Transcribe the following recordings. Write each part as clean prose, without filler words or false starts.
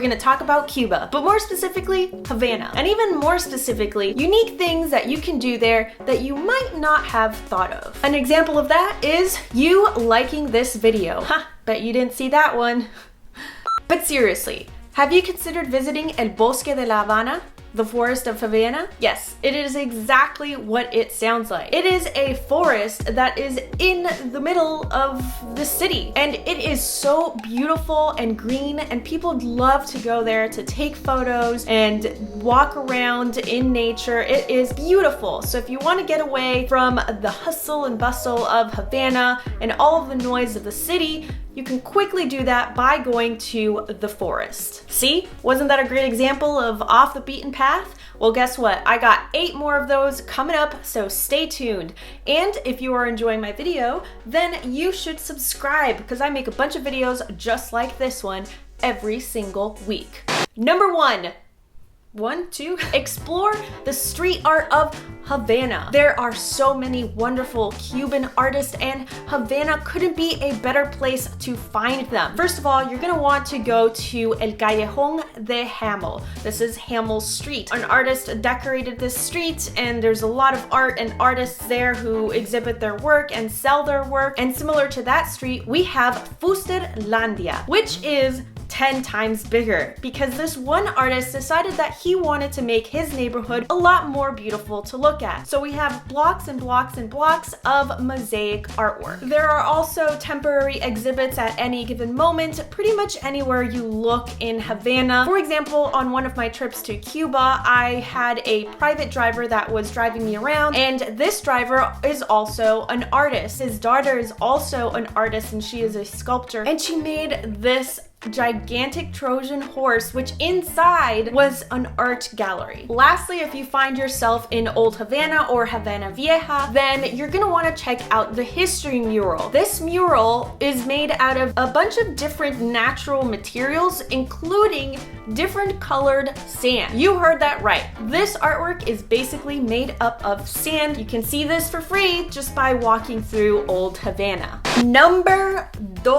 gonna talk about Cuba, but more specifically, Havana. And even more specifically, unique things that you can do there that you might not have thought of. An example of that is you liking this video. Ha, bet you didn't see that one. But seriously, have you considered visiting El Bosque de la Habana? The forest of Havana? Yes, it is exactly what it sounds like. It is a forest that is in the middle of the city, and it is so beautiful and green, and people love to go there to take photos and walk around in nature. It is beautiful. So if you want to get away from the hustle and bustle of Havana and all of the noise of the city, you can quickly do that by going to the forest. See? Wasn't that a great example of off the beaten path? Well, guess what? I got 8 more of those coming up, so stay tuned. And if you are enjoying my video, then you should subscribe because I make a bunch of videos just like this one every single week. Number 1. Explore the street art of Havana. There are so many wonderful Cuban artists, and Havana couldn't be a better place to find them. First of all, you're gonna want to go to El Callejon Hamel. This is Hamel Street. An artist decorated this street, and there's a lot of art and artists there who exhibit their work and sell their work. And similar to that street, we have Fusterlandia, which is 10 times bigger because this one artist decided that he wanted to make his neighborhood a lot more beautiful to look at. So we have blocks and blocks and blocks of mosaic artwork. There are also temporary exhibits at any given moment, pretty much anywhere you look in Havana. For example, on one of my trips to Cuba, I had a private driver that was driving me around, and this driver is also an artist. His daughter is also an artist, and she is a sculptor, and she made this gigantic Trojan horse, which inside was an art gallery. Lastly, if you find yourself in Old Havana or Havana Vieja, then you're gonna want to check out the history mural. This mural is made out of a bunch of different natural materials, including different colored sand. You heard that right. This artwork is basically made up of sand. You can see this for free just by walking through Old Havana. Number 2.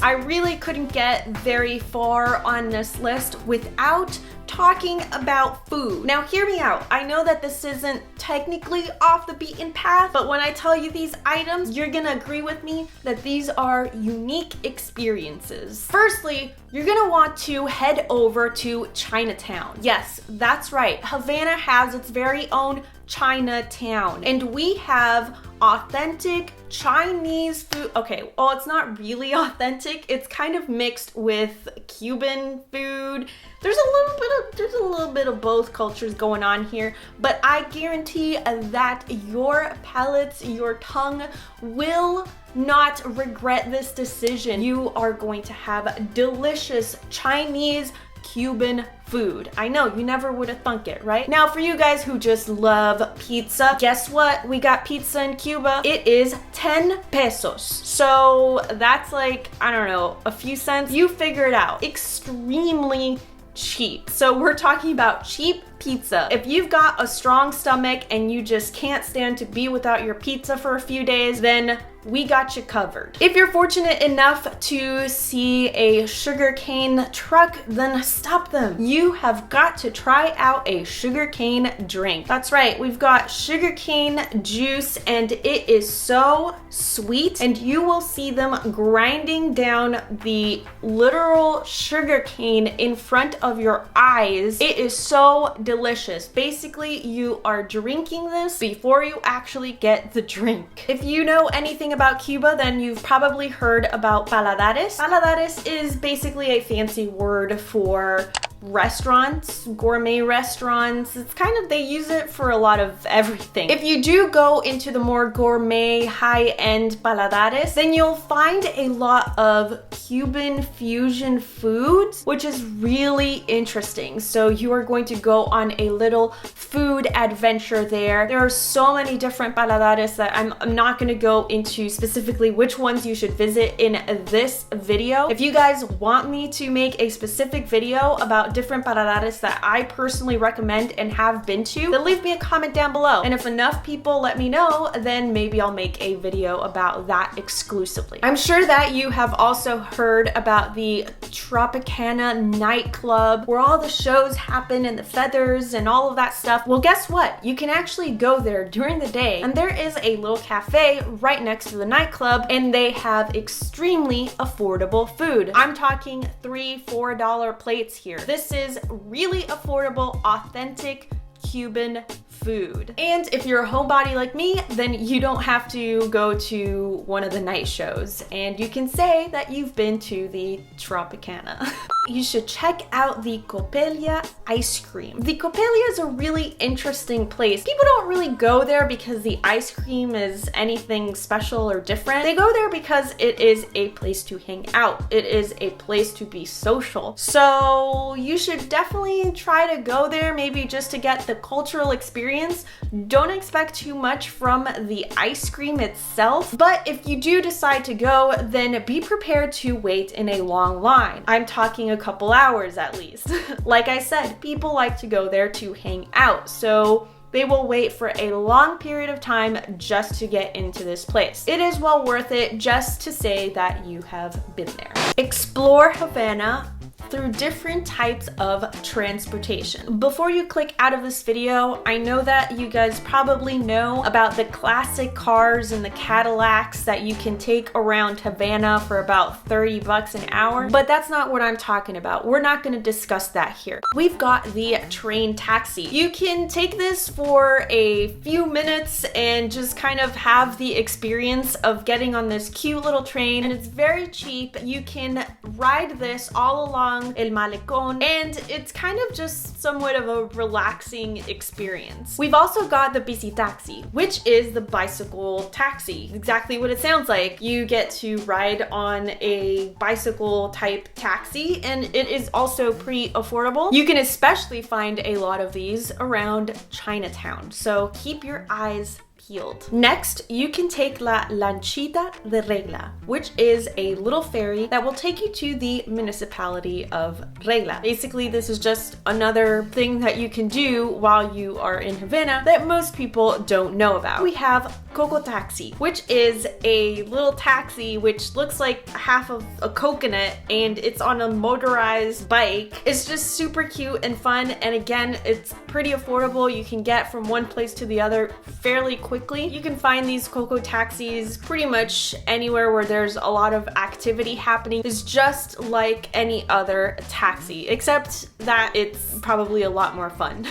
I really couldn't get very far on this list without talking about food. Now hear me out. I know that this isn't technically off the beaten path, but when I tell you these items, you're gonna agree with me that these are unique experiences. Firstly, you're gonna want to head over to Chinatown. Yes, that's right. Havana has its very own Chinatown, and we have authentic Chinese food. Okay, well, it's not really authentic. It's kind of mixed with Cuban food. There's a little bit of both cultures going on here, but I guarantee that your palates, your tongue will not regret this decision. You are going to have delicious Chinese Cuban food. I know, you never would have thunk it, right? Now, for you guys who just love pizza, guess what? We got pizza in Cuba. It is 10 pesos. So that's like, I don't know, a few cents. You figure it out. Extremely cheap. So we're talking about cheap pizza. If you've got a strong stomach and you just can't stand to be without your pizza for a few days, then we got you covered. If you're fortunate enough to see a sugarcane truck, then stop them. You have got to try out a sugarcane drink. That's right, we've got sugarcane juice, and it is so sweet, and you will see them grinding down the literal sugarcane in front of your eyes. It is so delicious. Basically, you are drinking this before you actually get the drink. If you know anything about Cuba, then you've probably heard about paladares. Paladares is basically a fancy word for restaurants, gourmet restaurants. It's kind of, they use it for a lot of everything. If you do go into the more gourmet, high-end paladares, then you'll find a lot of Cuban fusion foods, which is really interesting. So you are going to go on a little food adventure there. There are so many different paladares that I'm not going to go into specifically which ones you should visit in this video. If you guys want me to make a specific video about about different paladares that I personally recommend and have been to, then leave me a comment down below. And if enough people let me know, then maybe I'll make a video about that exclusively. I'm sure that you have also heard about the Tropicana nightclub where all the shows happen and the feathers and all of that stuff. Well, guess what? You can actually go there during the day, and there is a little cafe right next to the nightclub, and they have extremely affordable food. I'm talking $3-4 plates here. This is really affordable, authentic Cuban food. And if you're a homebody like me, then you don't have to go to one of the night shows, and you can say that you've been to the Tropicana. You should check out the Copelia ice cream. The Copelia is a really interesting place. People don't really go there because the ice cream is anything special or different. They go there because it is a place to hang out. It is a place to be social. So you should definitely try to go there, maybe just to get the cultural experience. Don't expect too much from the ice cream itself, but if you do decide to go, then be prepared to wait in a long line. I'm talking a couple hours at least. Like I said, people like to go there to hang out, so they will wait for a long period of time just to get into this place. It is well worth it just to say that you have been there. Explore Havana through different types of transportation. Before you click out of this video, I know that you guys probably know about the classic cars and the Cadillacs that you can take around Havana for about 30 bucks an hour, but that's not what I'm talking about. We're not gonna discuss that here. We've got the train taxi. You can take this for a few minutes and just kind of have the experience of getting on this cute little train, and it's very cheap. You can ride this all along El Malecon, and it's kind of just somewhat of a relaxing experience. We've also got the Visitaxi, which is the bicycle taxi. Exactly what it sounds like. You get to ride on a bicycle type taxi, and it is also pretty affordable. You can especially find a lot of these around Chinatown, so keep your eyes peeled. Next, you can take la lanchita de regla, which is a little ferry that will take you to the municipality of Regla. Basically, this is just another thing that you can do while you are in Havana that most people don't know about. We have Coco taxi, which is a little taxi which looks like half of a coconut, and it's on a motorized bike. It's just super cute and fun, and again, it's pretty affordable. You can get from one place to the other fairly quickly. You can find these Coco taxis pretty much anywhere where there's a lot of activity happening. It's just like any other taxi, except that it's probably a lot more fun.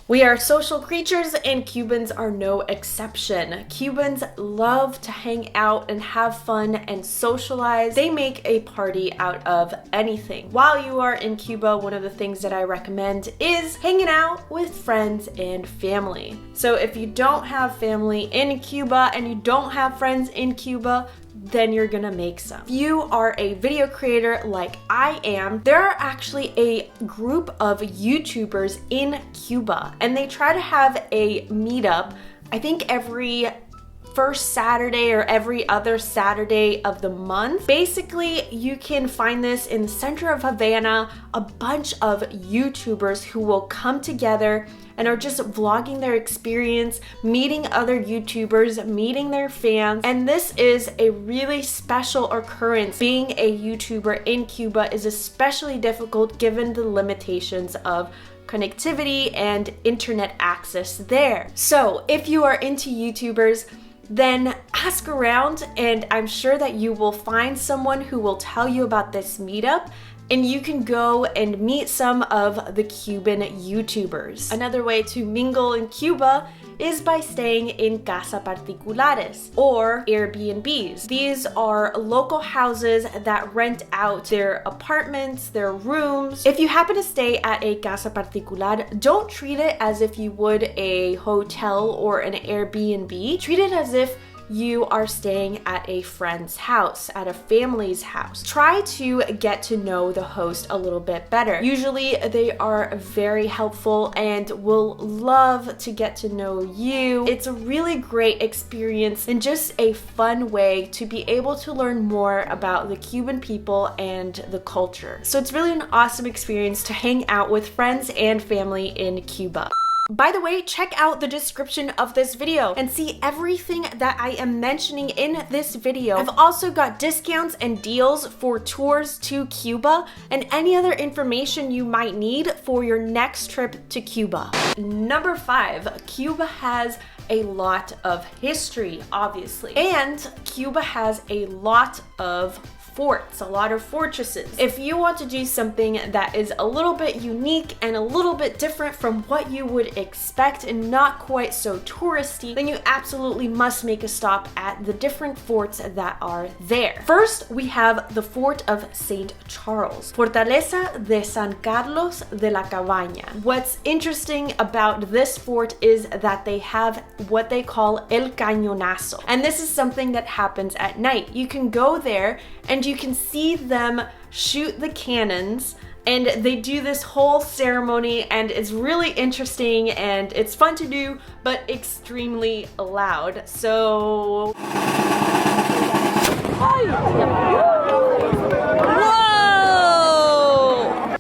We are social creatures, and Cubans are no exception. Cubans love to hang out and have fun and socialize. They make a party out of anything. While you are in Cuba, one of the things that I recommend is hanging out with friends and family. So if you don't have family in Cuba and you don't have friends in Cuba, then you're gonna make some. If you are a video creator like I am, there are actually a group of YouTubers in Cuba, and they try to have a meetup, I think every first Saturday or every other Saturday of the month. Basically, you can find this in the center of Havana, a bunch of YouTubers who will come together and are just vlogging their experience, meeting other YouTubers, meeting their fans. And this is a really special occurrence. Being a YouTuber in Cuba is especially difficult given the limitations of connectivity and internet access there. So if you are into YouTubers, then ask around, and I'm sure that you will find someone who will tell you about this meetup, and you can go and meet some of the Cuban YouTubers. Another way to mingle in Cuba is by staying in casa particulares or Airbnbs. These are local houses that rent out their apartments, their rooms. If you happen to stay at a casa particular, don't treat it as if you would a hotel or an Airbnb. Treat it as if you are staying at a friend's house, at a family's house. Try to get to know the host a little bit better. Usually they are very helpful and will love to get to know you. It's a really great experience and just a fun way to be able to learn more about the Cuban people and the culture. So it's really an awesome experience to hang out with friends and family in Cuba. By the way, check out the description of this video and see everything that I am mentioning in this video. I've also got discounts and deals for tours to Cuba and any other information you might need for your next trip to Cuba. Number 5, Cuba has a lot of history, obviously, and Cuba has a lot of forts, a lot of fortresses. If you want to do something that is a little bit unique and a little bit different from what you would expect and not quite so touristy, then you absolutely must make a stop at the different forts that are there. First, we have the Fort of St. Charles, Fortaleza de San Carlos de la Cabaña. What's interesting about this fort is that they have what they call El Cañonazo, and this is something that happens at night. You can go there and you can see them shoot the cannons, and they do this whole ceremony, and it's really interesting and it's fun to do, but extremely loud. So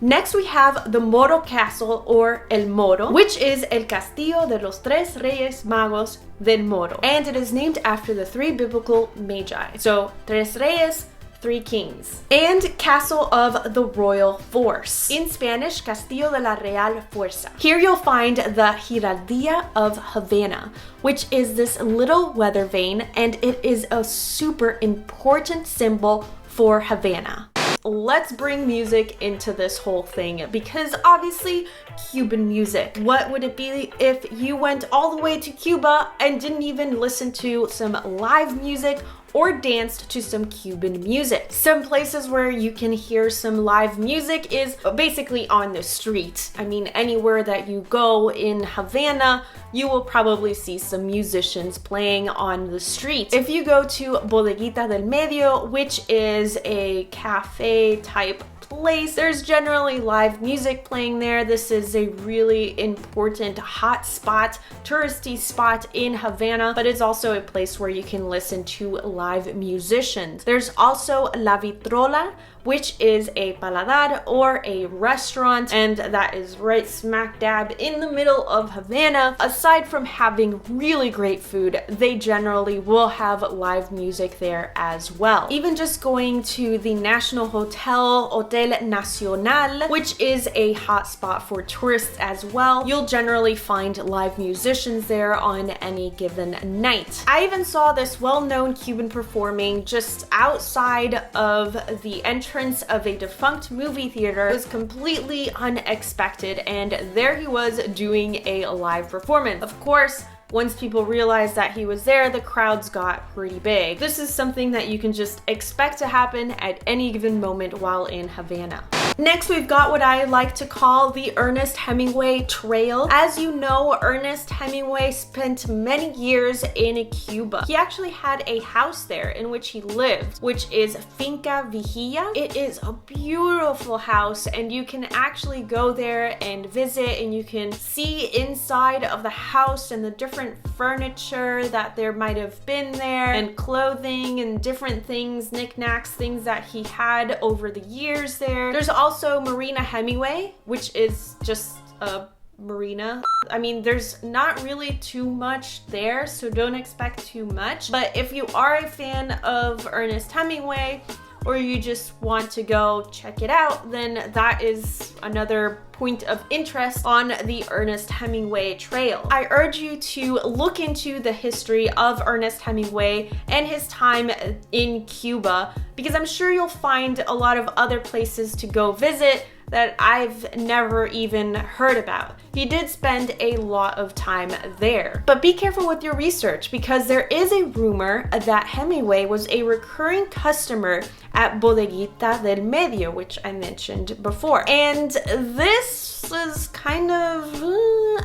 next, we have the Morro Castle, or El Morro, which is El Castillo de los Tres Reyes Magos del Morro, and it is named after the 3 biblical magi. So, Tres Reyes, 3 kings, and Castle of the Royal Force. In Spanish, Castillo de la Real Fuerza. Here you'll find the Giraldilla of Havana, which is this little weather vane, and it is a super important symbol for Havana. Let's bring music into this whole thing, because obviously Cuban music. What would it be if you went all the way to Cuba and didn't even listen to some live music or danced to some Cuban music? Some places where you can hear some live music is basically on the street. I mean, anywhere that you go in Havana, you will probably see some musicians playing on the street. If you go to Bodeguita del Medio, which is a cafe type place, there's generally live music playing there. This is a really important hot spot, touristy spot in Havana, but it's also a place where you can listen to live musicians. There's also La Vitrola, which is a paladar or a restaurant, and that is right smack dab in the middle of Havana. Aside from having really great food, they generally will have live music there as well. Even just going to the National Hotel Nacional, which is a hot spot for tourists as well, you'll generally find live musicians there on any given night. I even saw this well-known Cuban performing just outside of the entrance of a defunct movie theater. It was completely unexpected, and there he was doing a live performance. Of course, once people realized that he was there, the crowds got pretty big. This is something that you can just expect to happen at any given moment while in Havana. Next, we've got what I like to call the Ernest Hemingway Trail. As you know, Ernest Hemingway spent many years in Cuba. He actually had a house there in which he lived, which is Finca Vigilla. It is a beautiful house, and you can actually go there and visit, and you can see inside of the house and the different furniture that there might have been there, and clothing and different things, knickknacks, things that he had over the years there. There's also Marina Hemingway, which is just a marina. I mean, there's not really too much there, so don't expect too much. But if you are a fan of Ernest Hemingway, or you just want to go check it out, then that is another point of interest on the Ernest Hemingway Trail. I urge you to look into the history of Ernest Hemingway and his time in Cuba, because I'm sure you'll find a lot of other places to go visit that I've never even heard about. He did spend a lot of time there. But be careful with your research, because there is a rumor that Hemingway was a recurring customer at Bodeguita del Medio, which I mentioned before. And this is kind of,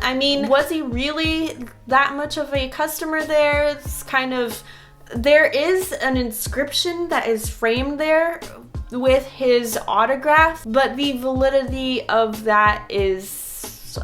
I mean, was he really that much of a customer there? It's kind of there is an inscription that is framed there with his autograph, but the validity of that is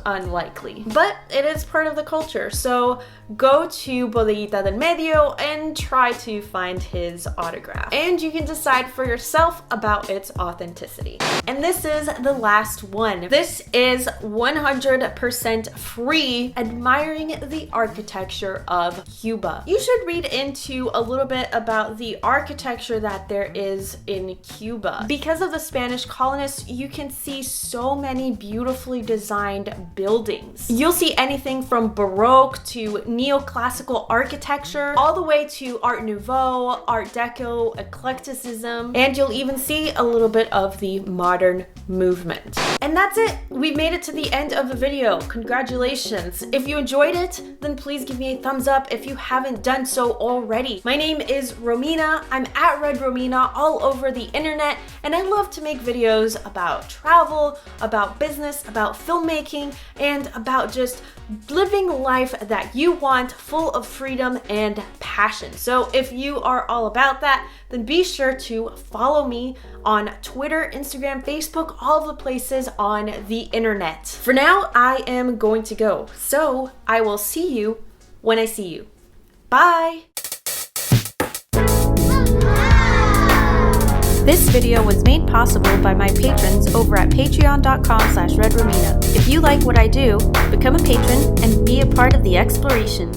unlikely. But it is part of the culture, so go to Bodeguita del Medio and try to find his autograph. And you can decide for yourself about its authenticity. And this is the last one. This is 100% free, admiring the architecture of Cuba. You should read into a little bit about the architecture that there is in Cuba. Because of the Spanish colonists, you can see so many beautifully designed buildings. You'll see anything from Baroque to neoclassical architecture, all the way to Art Nouveau, Art Deco, eclecticism, and you'll even see a little bit of the modern movement. And that's it. We've made it to the end of the video. Congratulations. If you enjoyed it, then please give me a thumbs up if you haven't done so already. My name is Romina. I'm at Red Romina all over the internet, and I love to make videos about travel, about business, about filmmaking, and about just living life that you want, full of freedom and passion. So if you are all about that, then be sure to follow me on Twitter, Instagram, Facebook, all of the places on the internet. For now, I am going to go. So I will see you when I see you. Bye! This video was made possible by my patrons over at patreon.com/redromina. If you like what I do, become a patron and be a part of the exploration.